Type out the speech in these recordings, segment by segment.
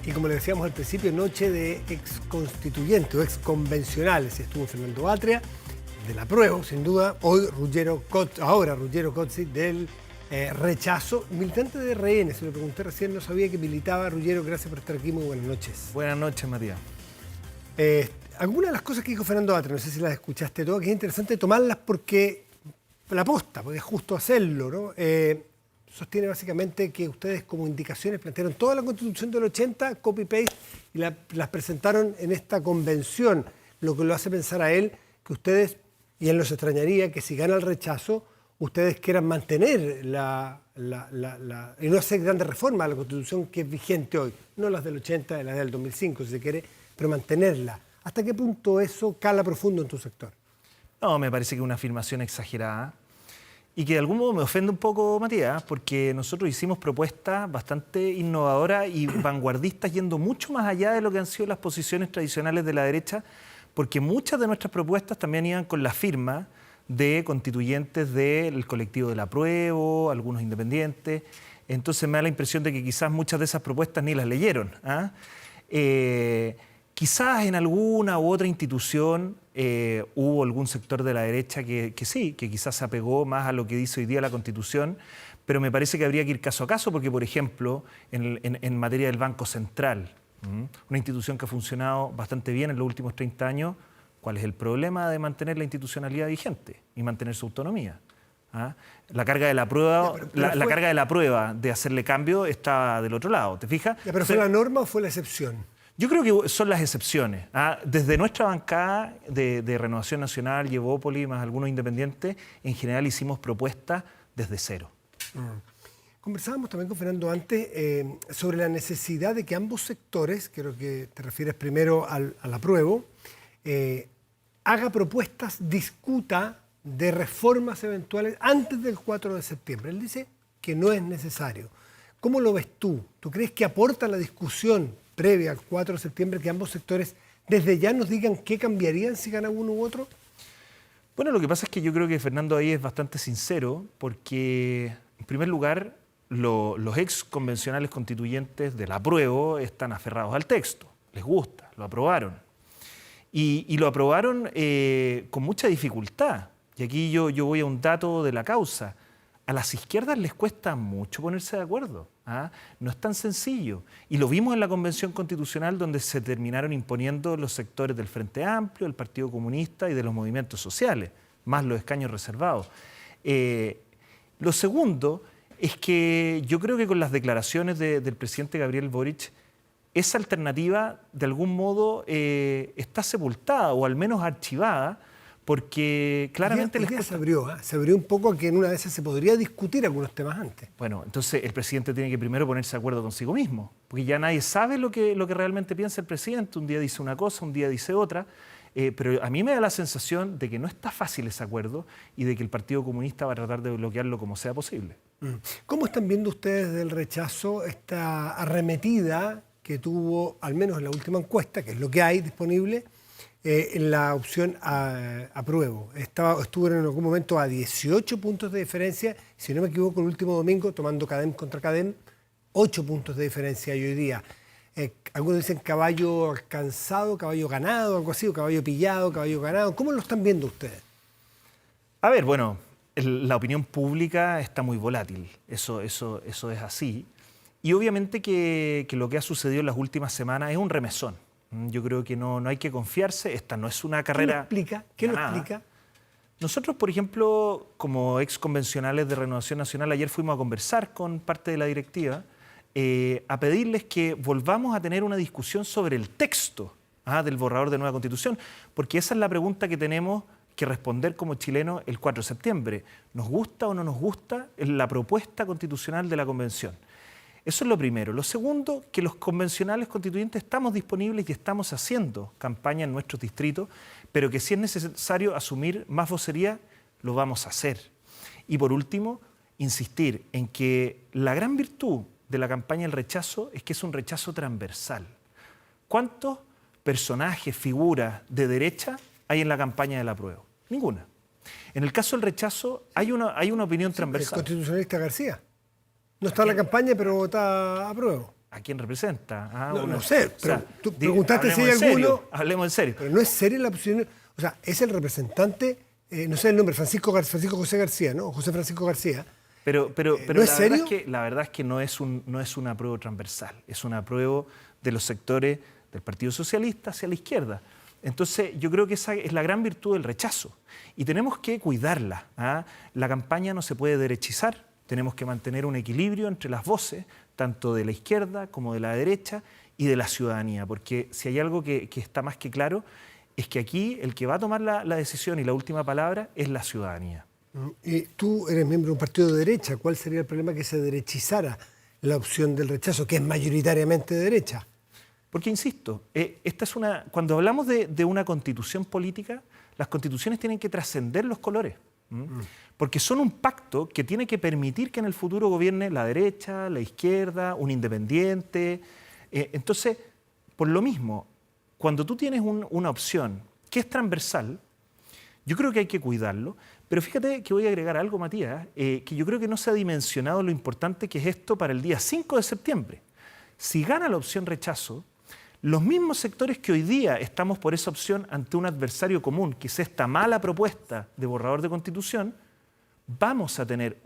Y como le decíamos al principio, noche de exconstituyentes o exconvencionales. Estuvo Fernando Atria, del apruebo, sin duda. Hoy Ruggero Cozzi, del rechazo. Militante de RN, se lo pregunté recién, no sabía que militaba. Ruggero, gracias por estar aquí, muy buenas noches. Buenas noches, Matías. Algunas de las cosas que dijo Fernando Atria, no sé si las escuchaste todas, que es interesante tomarlas porque la posta, porque es justo hacerlo, ¿no? Sostiene básicamente que ustedes como indicaciones plantearon toda la Constitución del 80, copy-paste, y las presentaron en esta convención, lo que lo hace pensar a él que ustedes, y él nos extrañaría, que si gana el rechazo, ustedes quieran mantener y no hacer grandes reformas a la Constitución que es vigente hoy, no las del 80, las del 2005, si se quiere, pero mantenerla. ¿Hasta qué punto eso cala profundo en tu sector? No, me parece que es una afirmación exagerada. Y que de algún modo me ofende un poco, Matías, porque nosotros hicimos propuestas bastante innovadoras y vanguardistas, yendo mucho más allá de lo que han sido las posiciones tradicionales de la derecha, porque muchas de nuestras propuestas también iban con la firma de constituyentes del colectivo del apruebo, algunos independientes. Entonces me da la impresión de que quizás muchas de esas propuestas ni las leyeron. Quizás en alguna u otra institución hubo algún sector de la derecha que sí, que quizás se apegó más a lo que dice hoy día la Constitución, pero me parece que habría que ir caso a caso, porque, por ejemplo, en materia del Banco Central, una institución que ha funcionado bastante bien en los últimos 30 años, ¿cuál es el problema de mantener la institucionalidad vigente y mantener su autonomía? La carga de la prueba, la carga de la prueba de hacerle cambio está del otro lado, ¿te fijas? ¿Pero fue la norma o fue la excepción? Yo creo que son las excepciones. Desde nuestra bancada de Renovación Nacional y Evópolis, más algunos independientes, en general hicimos propuestas desde cero. Conversábamos también con Fernando antes sobre la necesidad de que ambos sectores, creo que te refieres primero al apruebo, haga propuestas, discuta de reformas eventuales antes del 4 de septiembre. Él dice que no es necesario. ¿Cómo lo ves tú? ¿Tú crees que aporta la discusión previa al 4 de septiembre que ambos sectores desde ya nos digan qué cambiarían si gana uno u otro? Bueno, lo que pasa es que yo creo que Fernando ahí es bastante sincero, porque, en primer lugar, los ex convencionales constituyentes del apruebo están aferrados al texto, les gusta, lo aprobaron. Y lo aprobaron con mucha dificultad. Y aquí yo voy a un dato de la causa. A las izquierdas les cuesta mucho ponerse de acuerdo. No es tan sencillo. Y lo vimos en la Convención Constitucional, donde se terminaron imponiendo los sectores del Frente Amplio, del Partido Comunista y de los movimientos sociales, más los escaños reservados. Lo segundo es que yo creo que con las declaraciones del presidente Gabriel Boric, esa alternativa de algún modo está sepultada o al menos archivada, porque claramente se abrió un poco a que en una de esas se podría discutir algunos temas antes. Bueno, entonces el presidente tiene que primero ponerse de acuerdo consigo mismo, porque ya nadie sabe lo que realmente piensa el presidente. Un día dice una cosa, un día dice otra, pero a mí me da la sensación de que no está fácil ese acuerdo y de que el Partido Comunista va a tratar de bloquearlo como sea posible. ¿Cómo están viendo ustedes del rechazo esta arremetida que tuvo, al menos en la última encuesta, que es lo que hay disponible, en la opción apruebo? Estuvo en algún momento a 18 puntos de diferencia, si no me equivoco, el último domingo, tomando Cadem contra Cadem, 8 puntos de diferencia y hoy día. Algunos dicen caballo alcanzado, caballo ganado, algo así, o caballo pillado, caballo ganado. ¿Cómo lo están viendo ustedes? A ver, bueno, la opinión pública está muy volátil, eso es así. Y obviamente que lo que ha sucedido en las últimas semanas es un remesón. Yo creo que no hay que confiarse, esta no es una carrera. ¿Qué lo explica? Nosotros, por ejemplo, como ex convencionales de Renovación Nacional, ayer fuimos a conversar con parte de la directiva a pedirles que volvamos a tener una discusión sobre el texto del borrador de nueva Constitución, porque esa es la pregunta que tenemos que responder como chilenos el 4 de septiembre. ¿Nos gusta o no nos gusta la propuesta constitucional de la Convención? Eso es lo primero. Lo segundo, que los convencionales constituyentes estamos disponibles y estamos haciendo campaña en nuestros distritos, pero que si es necesario asumir más vocería, lo vamos a hacer. Y por último, insistir en que la gran virtud de la campaña del rechazo es que es un rechazo transversal. ¿Cuántos personajes, figuras de derecha hay en la campaña del apruebo? Ninguna. En el caso del rechazo hay una opinión transversal. El constitucionalista García. No está en la campaña, pero está apruebo. ¿A quién representa? No sé, pero tú preguntaste si hay alguno... Hablemos en serio. Pero no es seria la opción. O sea, es el representante, no sé el nombre, Francisco José García, ¿no? José Francisco García. Pero ¿no es serio? la verdad es que no es un apruebo transversal, es un apruebo de los sectores del Partido Socialista hacia la izquierda. Entonces, yo creo que esa es la gran virtud del rechazo y tenemos que cuidarla. La campaña no se puede derechizar, tenemos que mantener un equilibrio entre las voces, tanto de la izquierda como de la derecha y de la ciudadanía, porque si hay algo que está más que claro, es que aquí el que va a tomar la decisión y la última palabra es la ciudadanía. Y tú eres miembro de un partido de derecha, ¿cuál sería el problema que se derechizara la opción del rechazo, que es mayoritariamente de derecha? Porque, insisto, cuando hablamos de una constitución política, las constituciones tienen que trascender los colores. Porque son un pacto que tiene que permitir que en el futuro gobierne la derecha, la izquierda, un independiente. Entonces, por lo mismo, cuando tú tienes una opción que es transversal, yo creo que hay que cuidarlo. Pero fíjate que voy a agregar algo, Matías, que yo creo que no se ha dimensionado lo importante que es esto para el día 5 de septiembre. Si gana la opción rechazo, los mismos sectores que hoy día estamos por esa opción ante un adversario común, que es esta mala propuesta de borrador de Constitución, vamos a tener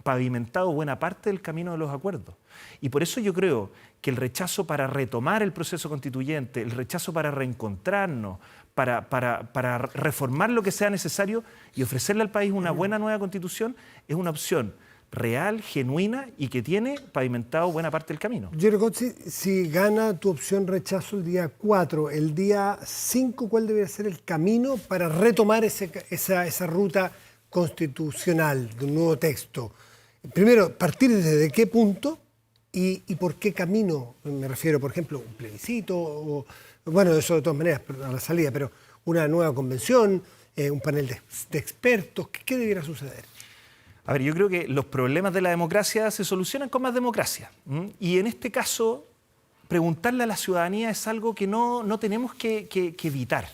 pavimentado buena parte del camino de los acuerdos. Y por eso yo creo que el rechazo para retomar el proceso constituyente, el rechazo para reencontrarnos, para reformar lo que sea necesario y ofrecerle al país una buena nueva Constitución, es una opción real, genuina y que tiene pavimentado buena parte del camino. Yo creo que si gana tu opción rechazo el día 4, el día 5, ¿cuál debería ser el camino para retomar esa ruta constitucional de un nuevo texto? Primero, partir desde qué punto y por qué camino. Me refiero, por ejemplo, un plebiscito, bueno, eso de todas maneras a la salida, pero una nueva convención, un panel de expertos. ¿Qué debiera suceder? A ver, yo creo que los problemas de la democracia se solucionan con más democracia. Y en este caso, preguntarle a la ciudadanía es algo que no tenemos que evitar.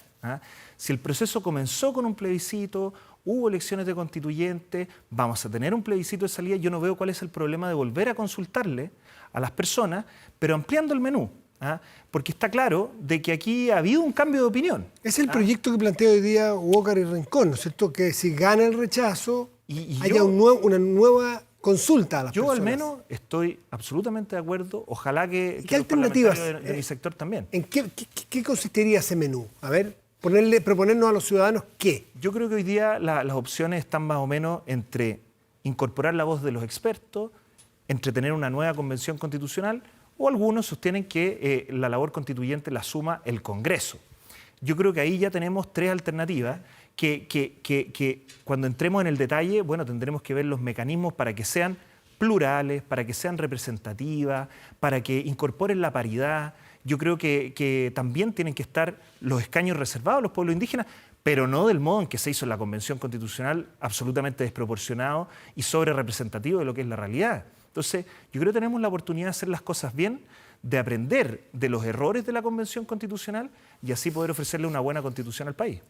Si el proceso comenzó con un plebiscito, hubo elecciones de constituyentes, vamos a tener un plebiscito de salida, yo no veo cuál es el problema de volver a consultarle a las personas, pero ampliando el menú. Porque está claro de que aquí ha habido un cambio de opinión. Es el proyecto que plantea hoy día Walker y Rincón, ¿no es cierto? Que si gana el rechazo, haya una nueva consulta a las personas. Yo al menos estoy absolutamente de acuerdo. Ojalá que ¿Qué alternativas de mi sector también. ¿En qué consistiría ese menú? A ver, proponernos a los ciudadanos qué. Yo creo que hoy día las opciones están más o menos entre incorporar la voz de los expertos, entre tener una nueva convención constitucional, o algunos sostienen que la labor constituyente la asuma el Congreso. Yo creo que ahí ya tenemos tres alternativas que cuando entremos en el detalle, bueno, tendremos que ver los mecanismos para que sean plurales, para que sean representativas, para que incorporen la paridad. Yo creo que también tienen que estar los escaños reservados a los pueblos indígenas, pero no del modo en que se hizo en la Convención Constitucional, absolutamente desproporcionado y sobre representativo de lo que es la realidad. Entonces, yo creo que tenemos la oportunidad de hacer las cosas bien, de aprender de los errores de la Convención Constitucional y así poder ofrecerle una buena Constitución al país.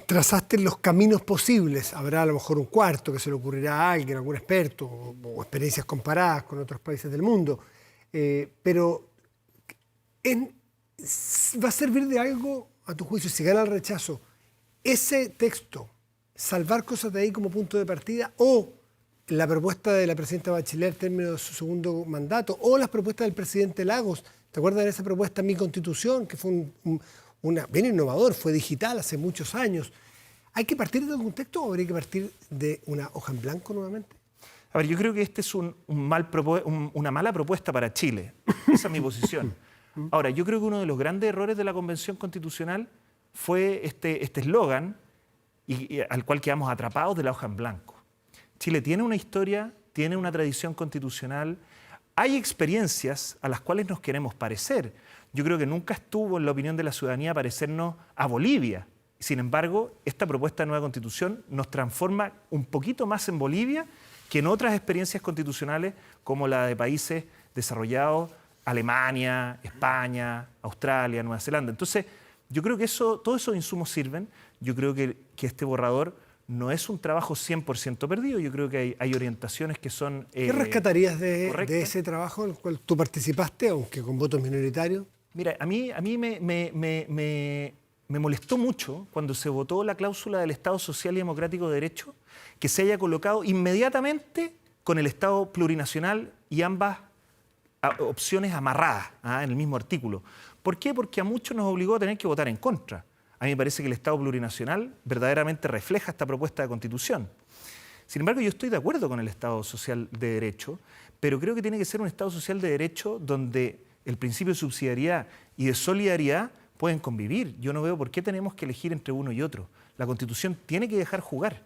Trazaste los caminos posibles. Habrá a lo mejor un cuarto que se le ocurrirá a alguien, algún experto, o experiencias comparadas con otros países del mundo. Pero ¿va a servir de algo, a tu juicio, si gana el rechazo, ese texto, salvar cosas de ahí como punto de partida, o la propuesta de la presidenta Bachelet al término de su segundo mandato, o las propuestas del presidente Lagos? ¿Te acuerdas de esa propuesta Mi Constitución, que fue bien innovador, fue digital hace muchos años? ¿Hay que partir de algún texto o habría que partir de una hoja en blanco nuevamente? A ver, yo creo que este es una mala propuesta para Chile. Esa es mi posición. Ahora, yo creo que uno de los grandes errores de la Convención Constitucional fue este eslogan al cual quedamos atrapados de la hoja en blanco. Chile tiene una historia, tiene una tradición constitucional, hay experiencias a las cuales nos queremos parecer. Yo creo que nunca estuvo en la opinión de la ciudadanía parecernos a Bolivia. Sin embargo, esta propuesta de nueva Constitución nos transforma un poquito más en Bolivia que en otras experiencias constitucionales como la de países desarrollados, Alemania, España, Australia, Nueva Zelanda. Entonces, yo creo que todos esos insumos sirven. Yo creo que este borrador Mm. No es un trabajo 100% perdido. Yo creo que hay orientaciones que son ¿Qué rescatarías de correctas. ese trabajo en el cual tú participaste, aunque con votos minoritarios? Mira, a mí me molestó mucho cuando se votó la cláusula del Estado Social y Democrático de Derecho, que se haya colocado inmediatamente con el Estado plurinacional y ambas opciones amarradas en el mismo artículo. ¿Por qué? Porque a muchos nos obligó a tener que votar en contra. A mí me parece que el Estado plurinacional verdaderamente refleja esta propuesta de Constitución. Sin embargo, yo estoy de acuerdo con el Estado Social de Derecho, pero creo que tiene que ser un Estado Social de Derecho donde el principio de subsidiariedad y de solidaridad pueden convivir. Yo no veo por qué tenemos que elegir entre uno y otro. La Constitución tiene que dejar jugar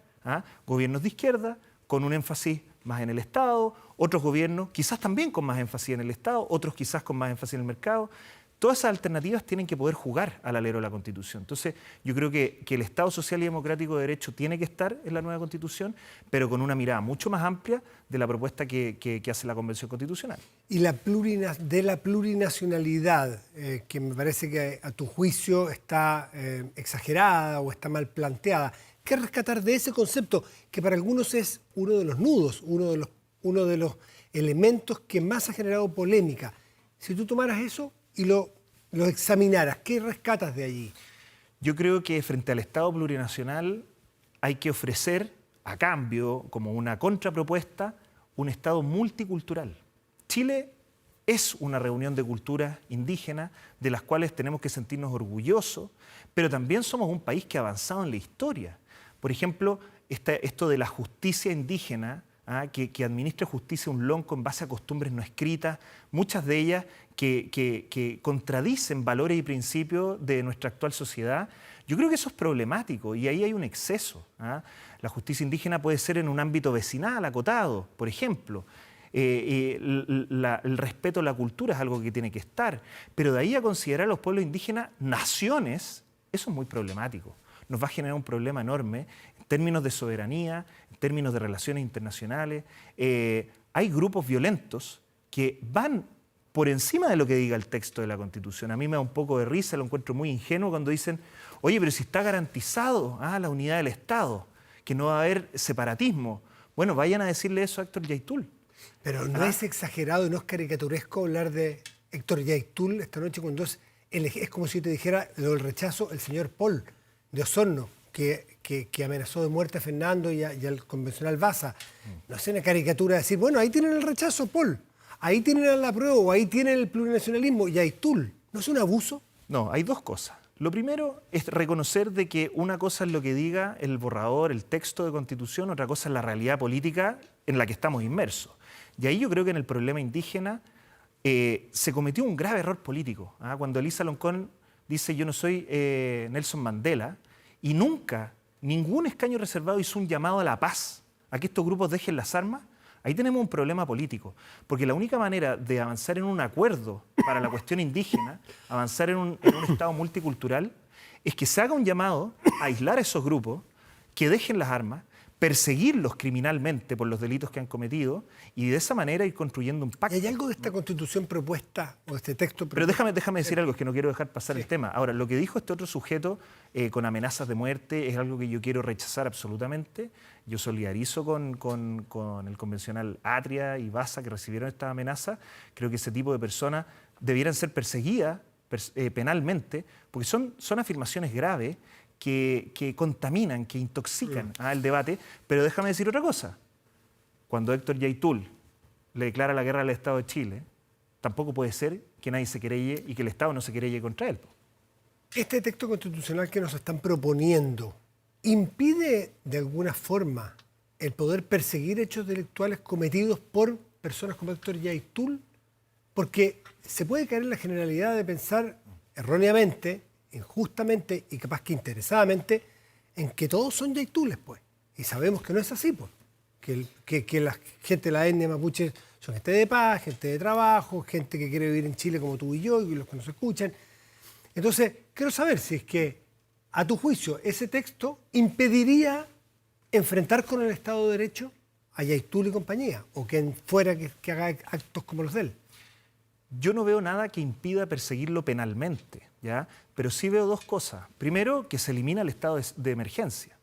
gobiernos de izquierda con un énfasis más en el Estado, otros gobiernos quizás también con más énfasis en el Estado, otros quizás con más énfasis en el mercado. Todas esas alternativas tienen que poder jugar al alero de la Constitución. Entonces, yo creo que el Estado Social y Democrático de Derecho tiene que estar en la nueva Constitución, pero con una mirada mucho más amplia de la propuesta que hace la Convención Constitucional. Y la plurinacionalidad, que me parece que a tu juicio está exagerada o está mal planteada. ¿Qué rescatar de ese concepto que para algunos es uno de los nudos, uno de los elementos que más ha generado polémica? Si tú tomaras eso y lo examinaras, ¿qué rescatas de allí? Yo creo que frente al Estado plurinacional hay que ofrecer, a cambio, como una contrapropuesta, un Estado multicultural. Chile es una reunión de culturas indígenas de las cuales tenemos que sentirnos orgullosos, pero también somos un país que ha avanzado en la historia. Por ejemplo, esto de la justicia indígena, que administre justicia un lonco en base a costumbres no escritas, muchas de ellas que contradicen valores y principios de nuestra actual sociedad. Yo creo que eso es problemático y ahí hay un exceso. La justicia indígena puede ser en un ámbito vecinal, acotado, por ejemplo. El respeto a la cultura es algo que tiene que estar, pero de ahí a considerar a los pueblos indígenas naciones, eso es muy problemático. Nos va a generar un problema enorme en términos de soberanía, en términos de relaciones internacionales. Hay grupos violentos que van por encima de lo que diga el texto de la Constitución. A mí me da un poco de risa, lo encuentro muy ingenuo cuando dicen, oye, pero si está garantizado la unidad del Estado, que no va a haber separatismo. Bueno, vayan a decirle eso a Héctor Yaitul. Pero no es exagerado y no es caricaturesco hablar de Héctor Yaitul esta noche cuando es como si yo te dijera lo del rechazo el señor Paul de Osorno, que amenazó de muerte a Fernando y al convencional Baza. No es una caricatura decir, bueno, ahí tienen el rechazo, Paul, ahí tienen la prueba, o ahí tienen el plurinacionalismo, y Yaitul. ¿No es un abuso? No, hay dos cosas. Lo primero es reconocer de que una cosa es lo que diga el borrador, el texto de Constitución, otra cosa es la realidad política en la que estamos inmersos. Y ahí yo creo que en el problema indígena se cometió un grave error político. Cuando Elisa Loncón dice yo no soy Nelson Mandela, y nunca, ningún escaño reservado hizo un llamado a la paz, a que estos grupos dejen las armas, ahí tenemos un problema político. Porque la única manera de avanzar en un acuerdo para la cuestión indígena, avanzar en un Estado multicultural, es que se haga un llamado a aislar a esos grupos, que dejen las armas, perseguirlos criminalmente por los delitos que han cometido y de esa manera ir construyendo un pacto. ¿Y hay algo de esta Constitución propuesta o de este texto Pero propuesto? déjame decir algo, es que no quiero dejar pasar Sí. el tema. Ahora, lo que dijo este otro sujeto con amenazas de muerte es algo que yo quiero rechazar absolutamente. Yo solidarizo con el convencional Atria y Baza que recibieron esta amenaza. Creo que ese tipo de personas debieran ser perseguidas penalmente porque son afirmaciones graves que contaminan, que intoxican el debate. Pero déjame decir otra cosa. Cuando Héctor Yaitul le declara la guerra al Estado de Chile, tampoco puede ser que nadie se querelle y que el Estado no se querelle contra él. Este texto constitucional que nos están proponiendo impide de alguna forma el poder perseguir hechos delictuales cometidos por personas como Héctor Yaitul, porque se puede caer en la generalidad de pensar erróneamente, injustamente y capaz que interesadamente en que todos son Yaitules, pues. Y sabemos que no es así, pues. Que la gente de la etnia mapuche son gente de paz, gente de trabajo, gente que quiere vivir en Chile como tú y yo, y los que nos escuchan. Entonces, quiero saber si es que, a tu juicio, ese texto impediría enfrentar con el Estado de Derecho a Yaitul y compañía, o quien fuera que haga actos como los de él. Yo no veo nada que impida perseguirlo penalmente, ¿ya? Pero sí veo dos cosas. Primero, que se elimina el estado de emergencia.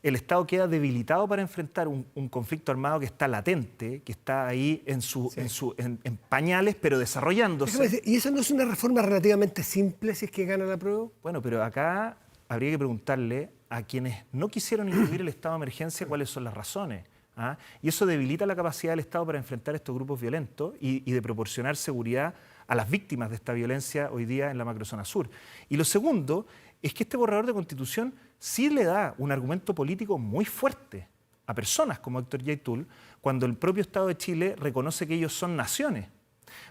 el Estado queda debilitado para enfrentar un conflicto armado que está latente, que está ahí en pañales, pero desarrollándose. ¿Y eso no es una reforma relativamente simple si es que gana la prueba? Bueno, pero acá habría que preguntarle a quienes no quisieron incluir el estado de emergencia cuáles son las razones. ¿Ah? Y eso debilita la capacidad del Estado para enfrentar estos grupos violentos y de proporcionar seguridad a las víctimas de esta violencia hoy día en la macrozona sur. Y lo segundo es que este borrador de Constitución sí le da un argumento político muy fuerte a personas como Héctor Yaitul cuando el propio Estado de Chile reconoce que ellos son naciones.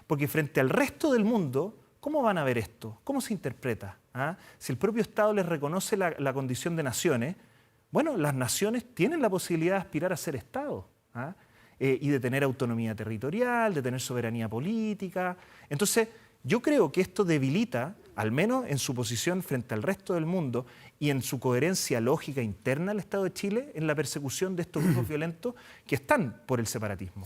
Porque frente al resto del mundo, ¿cómo van a ver esto? ¿Cómo se interpreta? ¿Ah? Si el propio Estado les reconoce la condición de naciones, bueno, las naciones tienen la posibilidad de aspirar a ser Estado, ¿ah? Y de tener autonomía territorial, de tener soberanía política. Entonces, yo creo que esto debilita, al menos en su posición frente al resto del mundo y en su coherencia lógica interna al Estado de Chile en la persecución de estos grupos violentos que están por el separatismo.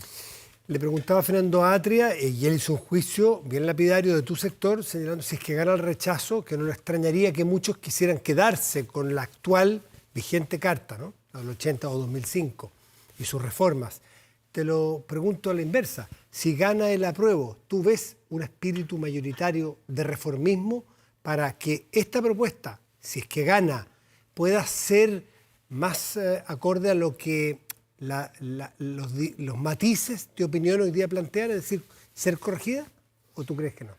Le preguntaba a Fernando Atria, y él hizo un juicio bien lapidario de tu sector, señalando si es que gana el rechazo, que no le extrañaría que muchos quisieran quedarse con la actual vigente carta, ¿no? La del 80 o 2005, y sus reformas. Te lo pregunto a la inversa. Si gana el apruebo, ¿tú ves un espíritu mayoritario de reformismo para que esta propuesta, si es que gana, pueda ser más acorde a lo que los matices de opinión hoy día plantean, es decir, ser corregida? ¿O tú crees que no?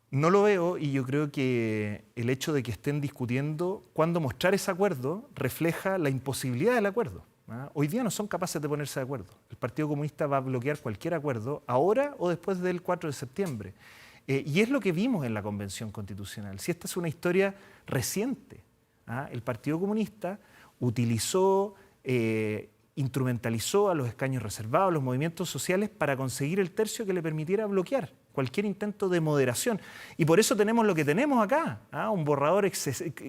No lo veo y yo creo que el hecho de que estén discutiendo cuándo mostrar ese acuerdo refleja la imposibilidad del acuerdo. ¿Ah? Hoy día no son capaces de ponerse de acuerdo. El Partido Comunista va a bloquear cualquier acuerdo ahora o después del 4 de septiembre. Y es lo que vimos en la Convención Constitucional. Si esta es una historia reciente, ¿ah? El Partido Comunista utilizó, instrumentalizó a los escaños reservados, los movimientos sociales para conseguir el tercio que le permitiera bloquear cualquier intento de moderación. Y por eso tenemos lo que tenemos acá, ¿ah? Un borrador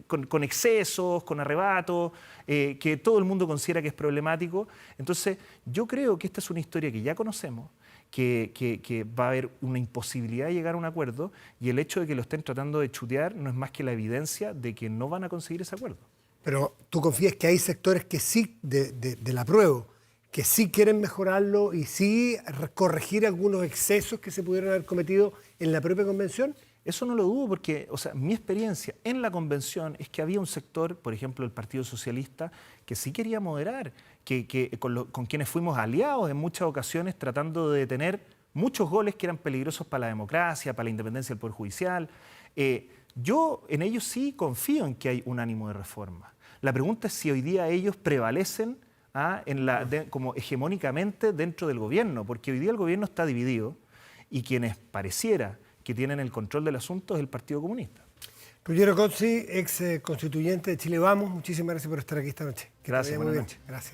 con excesos, con arrebatos, que todo el mundo considera que es problemático. Entonces, yo creo que esta es una historia que ya conocemos, que va a haber una imposibilidad de llegar a un acuerdo, y el hecho de que lo estén tratando de chutear no es más que la evidencia de que no van a conseguir ese acuerdo. Pero tú confías que hay sectores que sí, del apruebo, que sí quieren mejorarlo y sí corregir algunos excesos que se pudieron haber cometido en la propia convención. Eso no lo dudo porque, o sea, mi experiencia en la convención es que había un sector, por ejemplo, el Partido Socialista, que sí quería moderar, con quienes fuimos aliados en muchas ocasiones tratando de detener muchos goles que eran peligrosos para la democracia, para la independencia del Poder Judicial. Yo en ellos sí confío en que hay un ánimo de reforma. La pregunta es si hoy día ellos prevalecen como hegemónicamente dentro del gobierno, porque hoy día el gobierno está dividido y quienes pareciera que tienen el control del asunto es el Partido Comunista. Ruggero Cozzi, ex constituyente de Chile Vamos, muchísimas gracias por estar aquí esta noche. Gracias, buenas noches. Gracias.